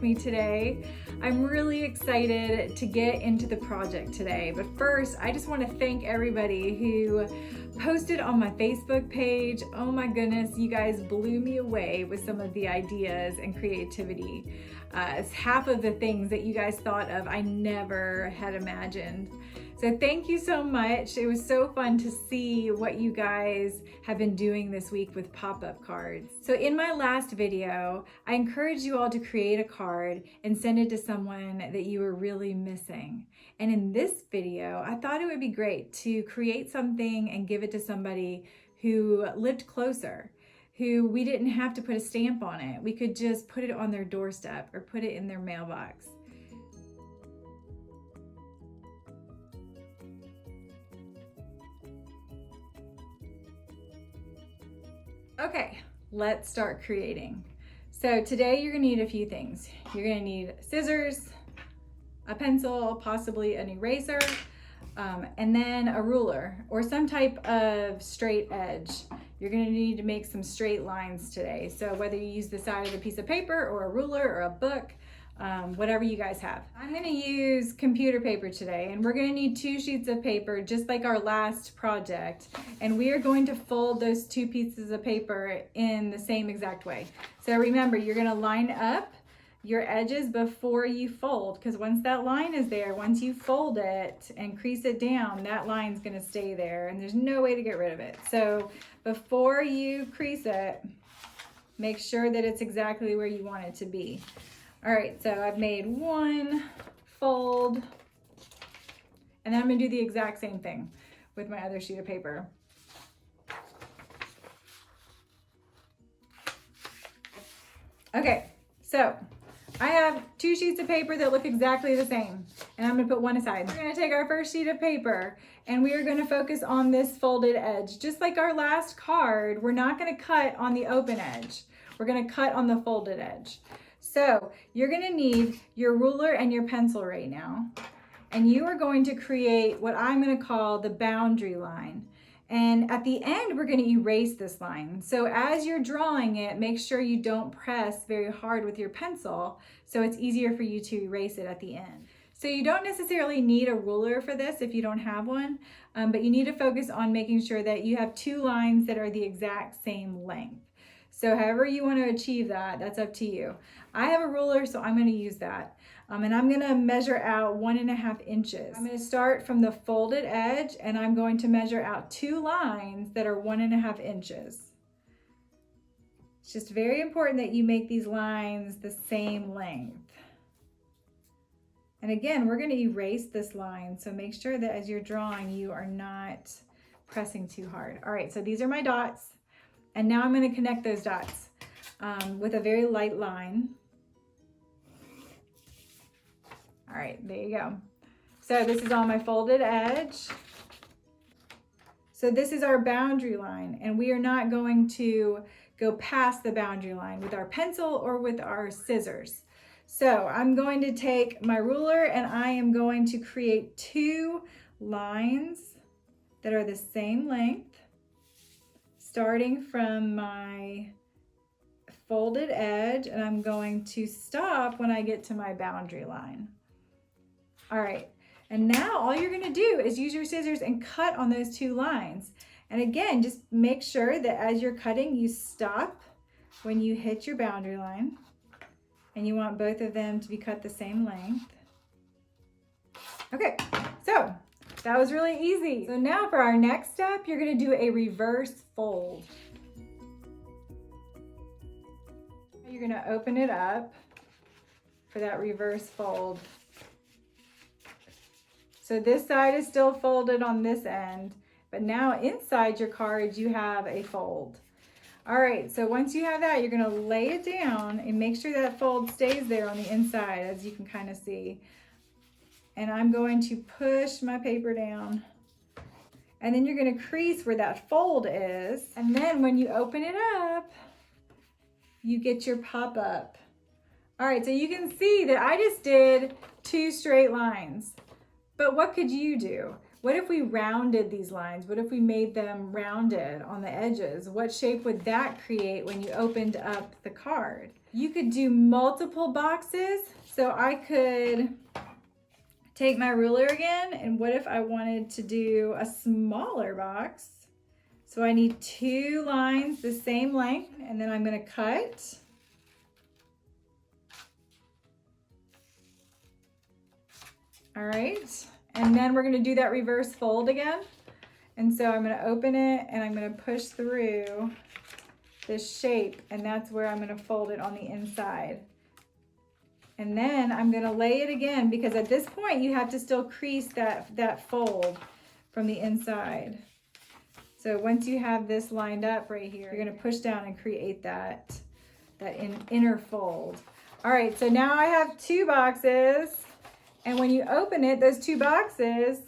me today. I'm really excited to get into the project today, but first I just want to thank everybody who posted on my Facebook page. Oh my goodness, you guys blew me away with some of the ideas and creativity. It's half of the things that you guys thought of I never had imagined. So thank you so much. It was so fun to see what you guys have been doing this week with pop-up cards. So in my last video, I encouraged you all to create a card and send it to someone that you were really missing. And in this video, I thought it would be great to create something and give it to somebody who lived closer, who we didn't have to put a stamp on it. We could just put it on their doorstep or put it in their mailbox. Okay, let's start creating. So today you're gonna need a few things. You're gonna need scissors, a pencil, possibly an eraser, and then a ruler or some type of straight edge. You're gonna need to make some straight lines today. So whether you use the side of a piece of paper or a ruler or a book, whatever you guys have. I'm gonna use computer paper today, and we're gonna need 2 sheets of paper, just like our last project. And we are going to fold those 2 pieces of paper in the same exact way. So remember, you're gonna line up your edges before you fold, because once that line is there, once you fold it and crease it down, that line's gonna stay there and there's no way to get rid of it. So before you crease it, make sure that it's exactly where you want it to be. All right, so I've made 1 fold, and then I'm gonna do the exact same thing with my other sheet of paper. Okay, so I have 2 sheets of paper that look exactly the same, and I'm gonna put 1 aside. We're gonna take our first sheet of paper, and we are gonna focus on this folded edge. Just like our last card, we're not gonna cut on the open edge. We're gonna cut on the folded edge. So you're gonna need your ruler and your pencil right now, and you are going to create what I'm gonna call the boundary line. And at the end, we're gonna erase this line. So as you're drawing it, make sure you don't press very hard with your pencil, so it's easier for you to erase it at the end. So you don't necessarily need a ruler for this if you don't have one, but you need to focus on making sure that you have 2 lines that are the exact same length. So however you want to achieve that, that's up to you. I have a ruler, so I'm going to use that. And I'm going to measure out 1.5 inches. I'm going to start from the folded edge, and I'm going to measure out 2 lines that are 1.5 inches. It's just very important that you make these lines the same length. And again, we're going to erase this line, so make sure that as you're drawing, you are not pressing too hard. All right, so these are my dots. And now I'm going to connect those dots with a very light line. All right, there you go. So this is on my folded edge. So this is our boundary line, and we are not going to go past the boundary line with our pencil or with our scissors. So I'm going to take my ruler, and I am going to create 2 lines that are the same length, starting from my folded edge, and I'm going to stop when I get to my boundary line. All right, and now all you're gonna do is use your scissors and cut on those 2 lines. And again, just make sure that as you're cutting, you stop when you hit your boundary line, and you want both of them to be cut the same length. Okay, so that was really easy. So now for our next step, you're gonna do a reverse fold. You're gonna open it up for that reverse fold. So this side is still folded on this end, but now inside your card, you have a fold. All right, so once you have that, you're gonna lay it down and make sure that fold stays there on the inside, as you can kind of see. And I'm going to push my paper down, and then you're gonna crease where that fold is. And then when you open it up, you get your pop-up. All right, so you can see that I just did 2 straight lines, but what could you do? What if we rounded these lines? What if we made them rounded on the edges? What shape would that create when you opened up the card? You could do multiple boxes. So I could take my ruler again, and what if I wanted to do a smaller box? So I need 2 lines the same length, and then I'm going to cut. All right, and then we're going to do that reverse fold again. And so I'm going to open it and I'm going to push through this shape, and that's where I'm going to fold it on the inside. And then I'm going to lay it again, because at this point you have to still crease that fold from the inside. So once you have this lined up right here, you're going to push down and create that inner fold. All right, so now I have 2 boxes, and when you open it, those 2 boxes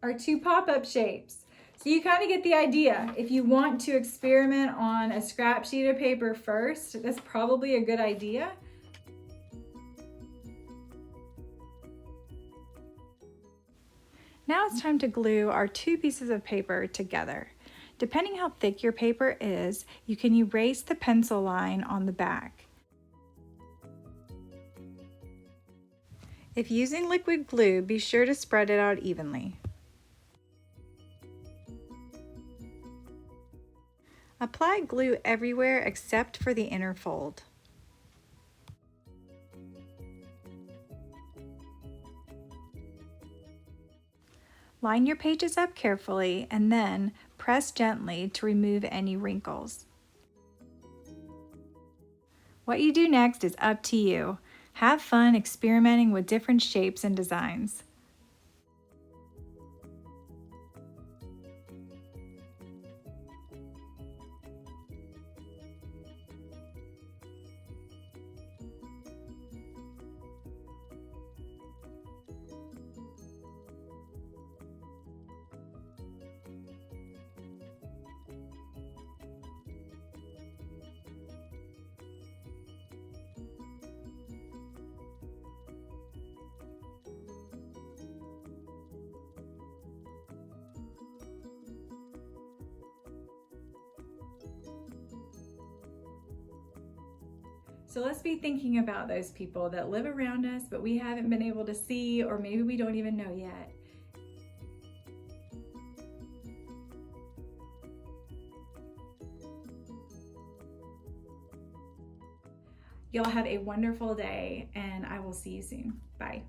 are 2 pop-up shapes. So you kind of get the idea. If you want to experiment on a scrap sheet of paper first, that's probably a good idea. Now it's time to glue our 2 pieces of paper together. Depending how thick your paper is, you can erase the pencil line on the back. If using liquid glue, be sure to spread it out evenly. Apply glue everywhere except for the inner fold. Line your pages up carefully and then press gently to remove any wrinkles. What you do next is up to you. Have fun experimenting with different shapes and designs. So let's be thinking about those people that live around us, but we haven't been able to see, or maybe we don't even know yet. Y'all have a wonderful day, and I will see you soon. Bye.